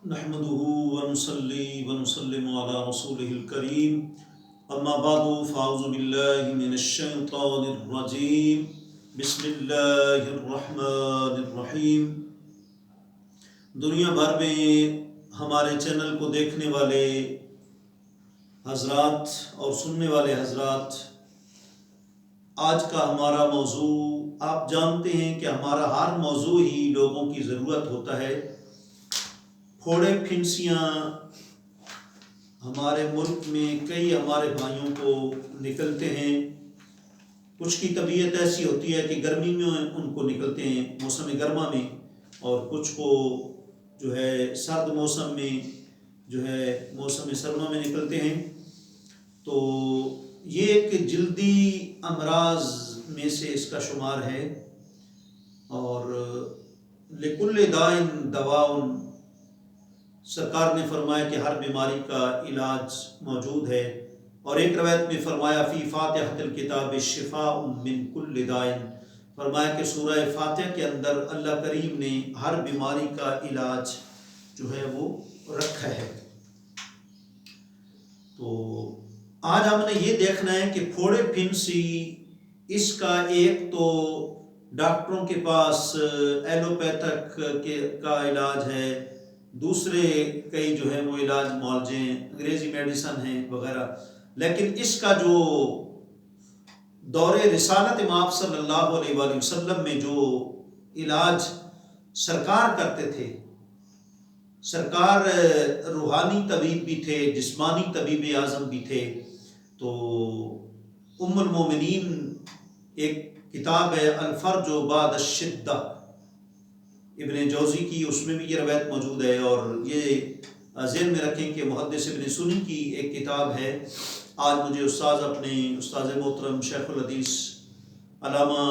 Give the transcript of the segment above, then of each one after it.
نحمده ونصلي ونسلم على رسوله الكريم اما بعد فاعوذ بالله من الشيطان الرجيم بسم الله الرحمن الرحیم۔ دنیا بھر میں ہمارے چینل کو دیکھنے والے حضرات اور سننے والے حضرات، آج کا ہمارا موضوع، آپ جانتے ہیں کہ ہمارا ہر موضوع ہی لوگوں کی ضرورت ہوتا ہے۔ پھوڑے پھنسیاں ہمارے ملک میں کئی ہمارے بھائیوں کو نکلتے ہیں۔ کچھ کی طبیعت ایسی ہوتی ہے کہ گرمی میں ان کو نکلتے ہیں، موسم گرما میں، اور کچھ کو جو ہے سرد موسم میں، جو ہے موسم سرما میں نکلتے ہیں۔ تو یہ ایک جلدی امراض میں سے اس کا شمار ہے، اور لکل داء دواء، سرکار نے فرمایا کہ ہر بیماری کا علاج موجود ہے، اور ایک روایت میں فرمایا فی فاتحۃ الکتاب شفاء من کل داء، فرمایا کہ سورہ فاتحہ کے اندر اللہ کریم نے ہر بیماری کا علاج جو ہے وہ رکھا ہے۔ تو آج ہم نے یہ دیکھنا ہے کہ پھوڑے پھنسی، اس کا ایک تو ڈاکٹروں کے پاس ایلوپیتھک کا علاج ہے، دوسرے کئی جو ہے وہ علاج معالجے ہیں، انگریزی میڈیسن ہیں وغیرہ، لیکن اس کا جو دور رسالت امام صلی اللہ علیہ وآلہ وسلم میں جو علاج سرکار کرتے تھے، سرکار روحانی طبیب بھی تھے، جسمانی طبیب اعظم بھی تھے۔ تو ام المومنین ایک کتاب ہے الفرج بعد الشدہ، ابن جوزی کی، اس میں بھی یہ روایت موجود ہے، اور یہ ذہن میں رکھیں کہ محدث ابن سنی کی ایک کتاب ہے۔ آج مجھے استاد محترم شیخ الحدیث علامہ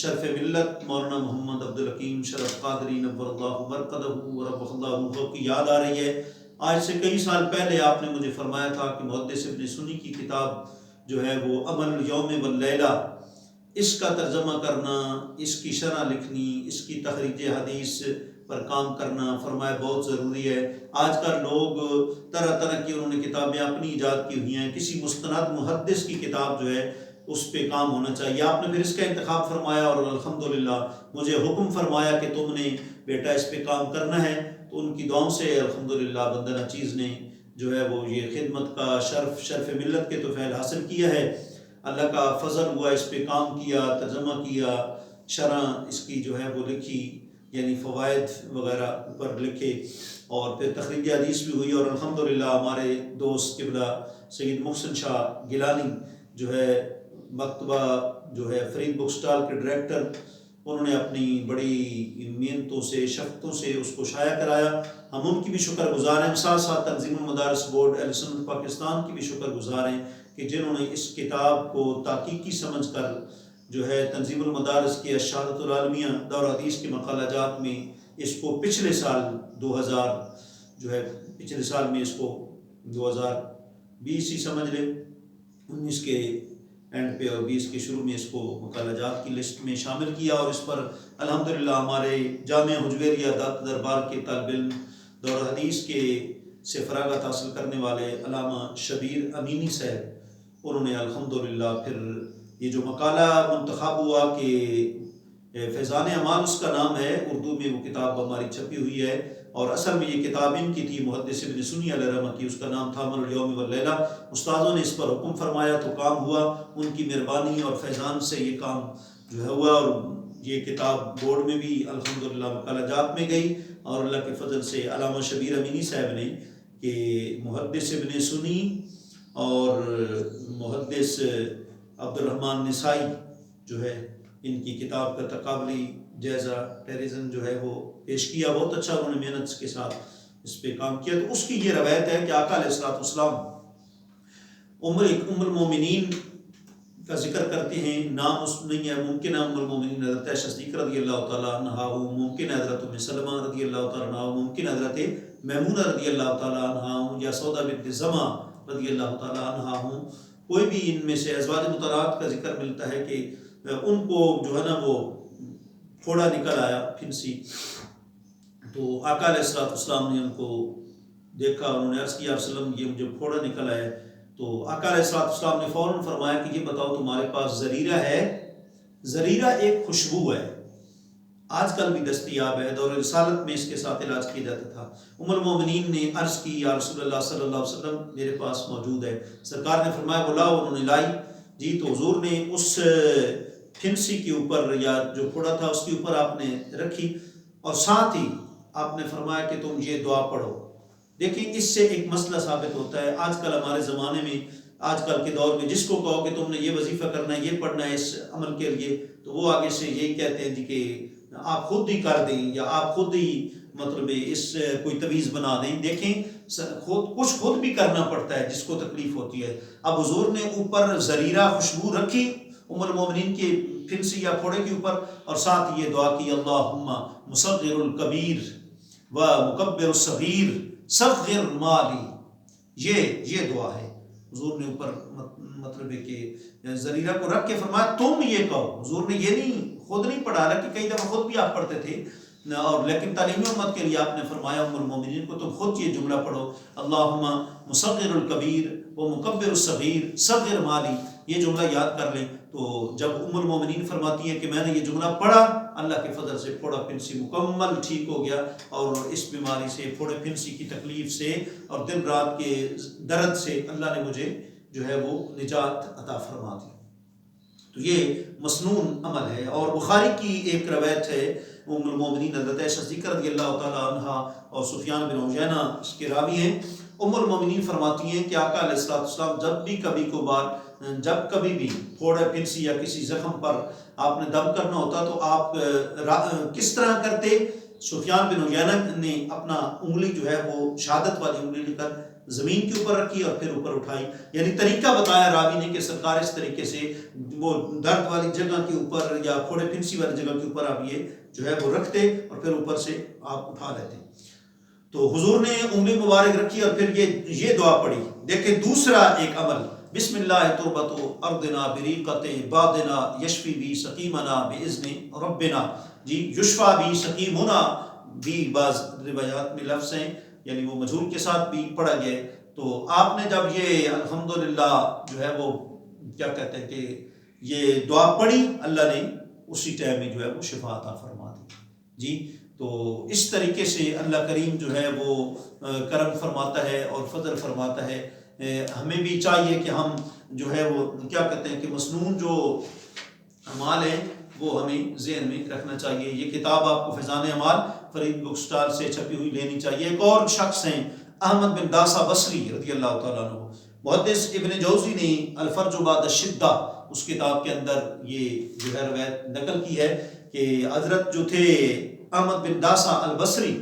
شرف ملت مولانا محمد عبدالحکیم شرف قادری نور اللہ مرقدہ ورفع اللہ روحہ کی یاد آ رہی ہے۔ آج سے کئی سال پہلے آپ نے مجھے فرمایا تھا کہ محدث ابن سنی کی کتاب جو ہے وہ عمل الیوم واللیلہ، اس کا ترجمہ کرنا، اس کی شرح لکھنی، اس کی تخریج حدیث پر کام کرنا، فرمایا بہت ضروری ہے۔ آج کل لوگ طرح طرح کی انہوں نے کتابیں اپنی ایجاد کی ہوئی ہیں، کسی مستند محدث کی کتاب جو ہے اس پہ کام ہونا چاہیے۔ آپ نے پھر اس کا انتخاب فرمایا، اور الحمدللہ مجھے حکم فرمایا کہ تم نے بیٹا اس پہ کام کرنا ہے۔ تو ان کی دعاؤں سے الحمدللہ بندہ نچیز نے جو ہے وہ یہ خدمت کا شرف ملت کے تو فعل حاصل کیا ہے۔ اللہ کا فضل ہوا، اس پہ کام کیا، ترجمہ کیا، شرح اس کی جو ہے وہ لکھی، یعنی فوائد وغیرہ پر لکھے، اور پھر تخریج حدیث بھی ہوئی۔ اور الحمدللہ ہمارے دوست قبلہ سید محسن شاہ گیلانی جو ہے مکتبہ جو ہے فرید بک سٹال کے ڈائریکٹر، انہوں نے اپنی بڑی محنتوں سے، شفتوں سے اس کو شائع کرایا۔ ہم ان کی بھی شکر گزار ہیں، ساتھ ساتھ تنظیم المدارس بورڈ اہل سنت پاکستان کی بھی شکر گزار ہیں کہ جنہوں نے اس کتاب کو تحقیقی سمجھ کر جو ہے تنظیم المدارس کے اشارت العالمیہ دور حدیث کے مقالہ جات میں اس کو پچھلے سال 2000 جو ہے پچھلے سال میں اس کو 2020 ہی سمجھ لیں، 19 کے اینڈ پہ اور 20 کے شروع میں اس کو مقالہ جات کی لسٹ میں شامل کیا، اور اس پر الحمدللہ ہمارے جامعہ حجویریہ دات دربار کے طالب علم دور حدیث کے سے فراغت حاصل کرنے والے علامہ شبیر امینی صاحب، انہوں نے الحمدللہ پھر یہ جو مقالہ منتخب ہوا کہ فیضان امان اس کا نام ہے، اردو میں وہ کتاب ہماری چھپی ہوئی ہے، اور اصل میں یہ کتاب ان کی تھی محدث ابن سنی علیہ رحمہ کی، اس کا نام تھا عمل الیوم واللیلہ۔ استاذوں نے اس پر حکم فرمایا تو کام ہوا، ان کی مہربانی اور فیضان سے یہ کام جو ہے ہوا، اور یہ کتاب بورڈ میں بھی الحمدللہ مقالہ جات میں گئی، اور اللہ کے فضل سے علامہ شبیر امینی صاحب نے کہ محدث ابن سنی اور محدث عبدالرحمن نسائی جو ہے ان کی کتاب کا تقابلی جائزہ ٹیریزن جو ہے وہ پیش کیا، بہت اچھا انہوں نے محنت کے ساتھ اس پہ کام کیا۔ تو اس کی یہ روایت ہے کہ آقا علیہ السلام ام المومنین کا ذکر کرتے ہیں، نام اس نہیں ہے، ممکن ہے ام المومنین حضرت عائشہ صدیقہ رضی اللہ تعالیٰ عنہا ہوں، ممکن ہے حضرت ام سلمہ رضی اللہ تعالیٰ عنہا ہوں، ممکن ہے حضرت میمونہ رضی اللہ تعالیٰ عنہا ہوں، یا سودا بنت زمع رضی اللہ تعالیٰ عنہا ہوں، کوئی بھی ان میں سے ازواج مطہرات کا ذکر ملتا ہے کہ ان کو جو ہے نا وہ پھوڑا نکل آیا، پھنسی، تو آقا علیہ السلام نے ان کو دیکھا، انہوں نے عرض کیا رسول اللہ یہ مجھے پھوڑا نکلا ہے. تو آقا علیہ السلام نے فوراً فرمایا کہ یہ بتاؤ تمہارے پاس زریرہ ہے؟ زریرہ ایک خوشبو ہے، آج کل بھی دستیاب ہے، دور رسالت میں اس کے ساتھ علاج کیا جاتا تھا. ام المومنین نے عرض کی یا رسول اللہ صلی اللہ علیہ وسلم میرے پاس موجود ہے. سرکار نے فرمایا وہ لاؤ، انہوں نے لائی. جی تو حضور نے اس پھنسی کے اوپر یا جو پھوڑا تھا اس کے اوپر آپ نے رکھی، اور ساتھ ہی آپ نے فرمایا کہ تم یہ دعا پڑھو. دیکھیں اس سے ایک مسئلہ ثابت ہوتا ہے. آج کل ہمارے زمانے میں، آج کل کے دور میں جس کو کہو کہ تم نے یہ وظیفہ کرنا ہے، یہ پڑھنا ہے اس عمل کے لیے، تو وہ آگے سے یہی کہتے ہیں جی کہ آپ خود ہی کر دیں یا آپ خود ہی مطلب اس کوئی تویز بنا دیں. دیکھیں خود بھی کرنا پڑتا ہے جس کو تکلیف ہوتی ہے. اب حضور نے اوپر زریرہ خوشبو رکھی ام المومنین کے پھنسی یا پھوڑے کے اوپر، اور ساتھ یہ دعا کی اللہم مصغر الکبیر و مکبر الصغیر صغر مالی. یہ دعا ہے. حضور نے اوپر مطلب ہے کہ زریرہ کو رکھ کے فرمایا تم یہ کہو. حضور نے یہ نہیں خود نہیں پڑھا رہا کہ کئی دفعہ خود بھی آپ پڑھتے تھے، اور لیکن تعلیم امت کے لیے آپ نے فرمایا ام المومنین کو تم خود یہ جملہ پڑھو اللہم مصغر الکبیر و مکبر الصغیر صغر مالی. یہ جملہ یاد کر لیں. تو جب ام المومنین فرماتی ہے کہ میں نے یہ جملہ پڑھا، اللہ کے فضل سے پھوڑا پھنسی مکمل ٹھیک ہو گیا، اور اس بیماری سے، پھوڑے پھنسی کی تکلیف سے اور دن رات کے درد سے اللہ نے مجھے جو ہے وہ نجات عطا فرما دی. تو یہ مسنون عمل ہے. اور بخاری کی ایک روایت ہے، ام المومنین حضرت عائشہ صدیقہ رضی اللہ تعالی عنہا اور سفیان بن عیینہ اس کے راوی ہیں. ام المومنین فرماتی ہیں کہ آقا علیہ السلام جب کبھی بھی پھوڑے پھنسی یا کسی زخم پر آپ نے دم کرنا ہوتا تو آپ کس طرح کرتے؟ سفیان بن عیینہ نے اپنا انگلی جو ہے وہ شہادت والی انگلی لے کر زمین کے اوپر رکھی اور پھر اوپر اٹھائی. یعنی طریقہ بتایا راوی نے کہ سرکار اس طریقے سے وہ درد والی جگہ کے اوپر یا پھوڑے پھنسی والی جگہ کے اوپر آپ یہ جو ہے وہ رکھتے اور پھر اوپر سے آپ اٹھا لیتے. تو حضور نے انگلی مبارک رکھی اور پھر یہ دعا پڑھی. دیکھیں دوسرا ایک عمل، بسم اللہ تربت ارضنا بریقت بادنا یشفی بی سقیمنا باذن ربنا. جی یشفا بی سقیمنا بھی بعض روایات میں لفظ ہیں، یعنی وہ مجہول کے ساتھ بھی پڑھا گیا. تو آپ نے جب یہ الحمدللہ جو ہے وہ کیا کہتے ہیں کہ یہ دعا پڑھی، اللہ نے اسی ٹائم میں جو ہے وہ شفا عطا فرما دی. جی تو اس طریقے سے اللہ کریم جو ہے وہ کرم فرماتا ہے اور فضل فرماتا ہے. ہمیں بھی چاہیے کہ ہم جو ہے وہ کیا کہتے ہیں کہ مسنون جو اعمال ہیں وہ ہمیں ذہن میں رکھنا چاہیے. یہ کتاب آپ کو فیضان اعمال فرید بک سٹال سے چھپی ہوئی لینی چاہیے. ایک اور شخص ہیں احمد بن داسا بصری رضی اللہ تعالیٰ عنہ. محدث ابن جوزی نے الفرج بعد الشدہ اس کتاب کے اندر یہ جو ہے روایت نقل کی ہے کہ حضرت جو تھے احمد بن داسا البصری،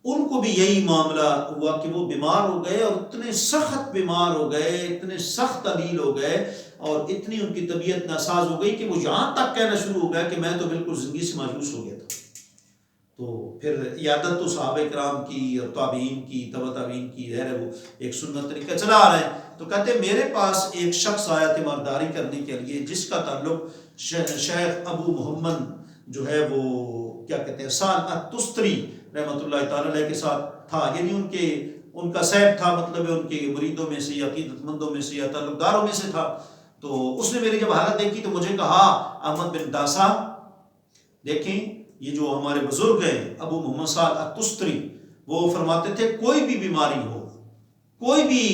ان کو بھی یہی معاملہ ہوا کہ وہ بیمار ہو گئے، اور اتنے سخت بیمار ہو گئے، اتنے سخت طویل ہو گئے، اور اتنی ان کی طبیعت ناساز ہو گئی کہ وہ یہاں تک کہنا شروع ہو گیا کہ میں تو بالکل زندگی سے مایوس ہو گیا تھا. تو پھر عیادت تو صحابہ کرام کی اور تابعین کی، تبع تابعین کی ہے وہ ایک سنت طریقہ چلا آ رہا ہے. تو کہتے میرے پاس ایک شخص آیا تیمارداری کرنے کے لیے جس کا تعلق شیخ ابو محمد جو ہے وہ کیا کہتے ہیں سال التستری رحمۃ اللہ تعالی علیہ کے ساتھ تھا. یعنی ان کا صاحب تھا، مطلب ان کے مریدوں میں سے یا عقیدت مندوں میں سے یا تعلق داروں میں سے تھا. تو اس نے میری جب حالت دیکھی تو مجھے کہا احمد بن داسا دیکھیں یہ جو ہمارے بزرگ ہیں ابو محمد سال التستری، وہ فرماتے تھے کوئی بھی بیماری ہو، کوئی بھی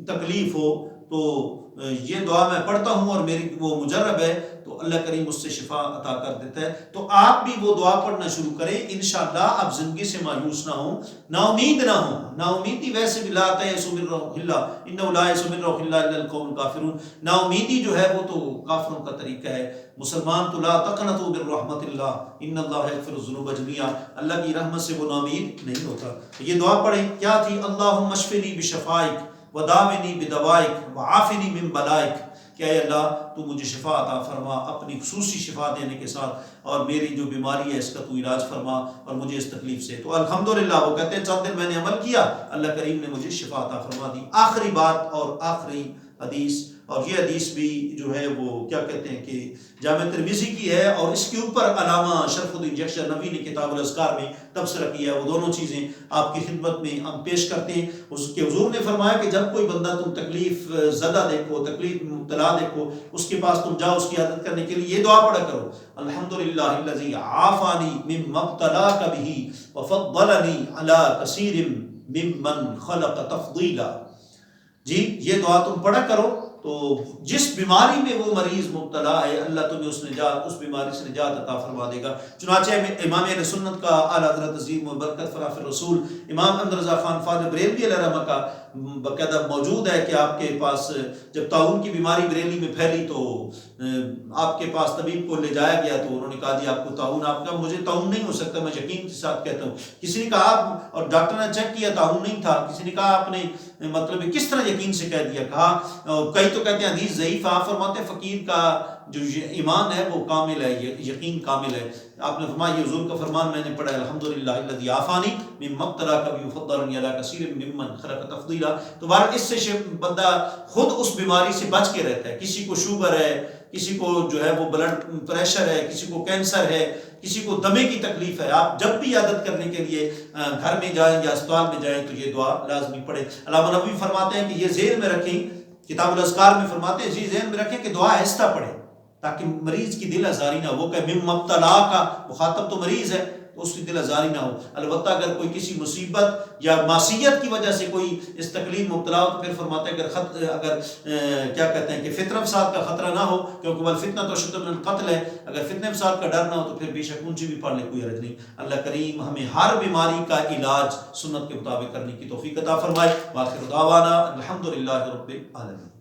تکلیف ہو تو یہ دعا میں پڑھتا ہوں اور میری وہ مجرب ہے تو اللہ کریم اس سے شفا عطا کر دیتا ہے. تو آپ بھی وہ دعا پڑھنا شروع کریں، انشاءاللہ آپ زندگی سے مایوس نہ ہوں، نا امید نہ ہوں. نا امیدی ویسے بھی لا تیأس من روح اللہ انہ لا یئس من روح اللہ الا القوم الکافرون. نا امیدی جو ہے وہ تو کافروں کا طریقہ ہے. مسلمان تو لا تقنطوا من رحمت اللہ ان اللہ یغفر الذنوب جميعا، اللہ کی رحمت سے وہ نا امید نہیں ہوتا. یہ دعا پڑھیں. کیا تھی؟ اللہم اشفنی بشفائک وداونی بدوائک وعافنی من بلائک. کہ اے اللہ تو مجھے شفا عطا فرما اپنی خصوصی شفا دینے کے ساتھ، اور میری جو بیماری ہے اس کا تو علاج فرما اور مجھے اس تکلیف سے. تو الحمدللہ وہ کہتے ہیں چند دن میں نے عمل کیا، اللہ کریم نے مجھے شفا عطا فرما دی. آخری بات اور آخری حدیث، اور یہ حدیث بھی جو ہے وہ کیا کہتے ہیں کہ جامع ترمذی کی ہے، اور اس کے اوپر علامہ شرف الدین جخشنوی نے کتاب الاذکار میں تبصرہ کیا ہے۔ وہ دونوں چیزیں آپ کی خدمت میں ہم پیش کرتے ہیں۔ اس کے حضور نے فرمایا کہ جب کوئی بندہ تم تکلیف زدہ دیکھو، تکلیف میں مبتلا دیکھو، اس کے پاس تم جاؤ، اس کی عادت کرنے کے لیے یہ دعا پڑھا کرو: الحمدللہ الذی عافانی مما ابتلاک بہ وفضلنی علی کثیر ممن خلق تفضیلا۔ جی یہ دعا تم پڑھا کرو تو جس بیماری میں وہ مریض مبتلا ہے اللہ تمہیں اس بیماری سے نجات عطا فرما دے گا۔ چنانچہ امام اہل سنت کا اعلیٰ حضرت عظیم و برکت فرافر رسول امام احمد رضا خان فاضل بریلوی علیہ رحمہ کا باقاعدہ موجود ہے کہ آپ کے پاس جب طاعون کی بیماری بریلی میں پھیلی تو آپ کے پاس طبیب کو لے جایا گیا تو انہوں نے کہا جی آپ کو طاعون، آپ کا مجھے طاعون نہیں ہو سکتا، میں یقین کے ساتھ کہتا ہوں۔ کسی نے کہا آپ، اور ڈاکٹر نے چیک کیا طاعون نہیں تھا، کسی نے کہا آپ نے مطلب کس طرح یقین سے کہہ دیا؟ کہا کئی تو کہتے ہیں حدیث ضعیف، آپ فرماتے ہیں فقیر کا جو ایمان ہے وہ کامل ہے، یقین کامل ہے۔ آپ نے فرمایا یہ حضور کا فرمان میں نے پڑھا ہے: الحمدللہ الذی عافانی مما ابتلاک بہ وفضلنی علی کثیر ممن خلق تفضیلا۔ تو بہرحال اس سے بندہ خود اس بیماری سے بچ کے رہتا ہے۔ کسی کو شوگر ہے، کسی کو جو ہے وہ بلڈ پریشر ہے، کسی کو کینسر ہے، کسی کو دمے کی تکلیف ہے، آپ جب بھی عادت کرنے کے لیے گھر میں جائیں یا اسپتال میں جائیں تو یہ دعا لازمی پڑھیں۔ علامہ نبوی فرماتے ہیں کہ یہ ذہن میں رکھیں، کتاب الاذکار میں فرماتے ہیں یہ ذہن میں رکھیں کہ دعا آہستہ پڑھیں تاکہ مریض کی دل آزاری نہ ہو۔ وہ کہ مما ابتلا کا مخاطب تو مریض ہے تو اس کی دل آزاری نہ ہو۔ البتہ اگر کوئی کسی مصیبت یا معصیت کی وجہ سے کوئی اس تکلیف مبتلا ہو تو پھر فرماتے ہیں اگر کیا کہتے ہیں کہ فتنہ فساد کا خطرہ نہ ہو، کیونکہ والفتنہ تو اشد من القتل ہے، اگر فتنہ فساد کا ڈر نہ ہو تو پھر بے شک اونچی بھی پڑھ لے، کوئی حرج نہیں۔ اللہ کریم ہمیں ہر بیماری کا علاج سنت کے مطابق کرنے کی توفیق عطا فرمائے۔ وآخر دعوانا الحمدللہ رب العالمین۔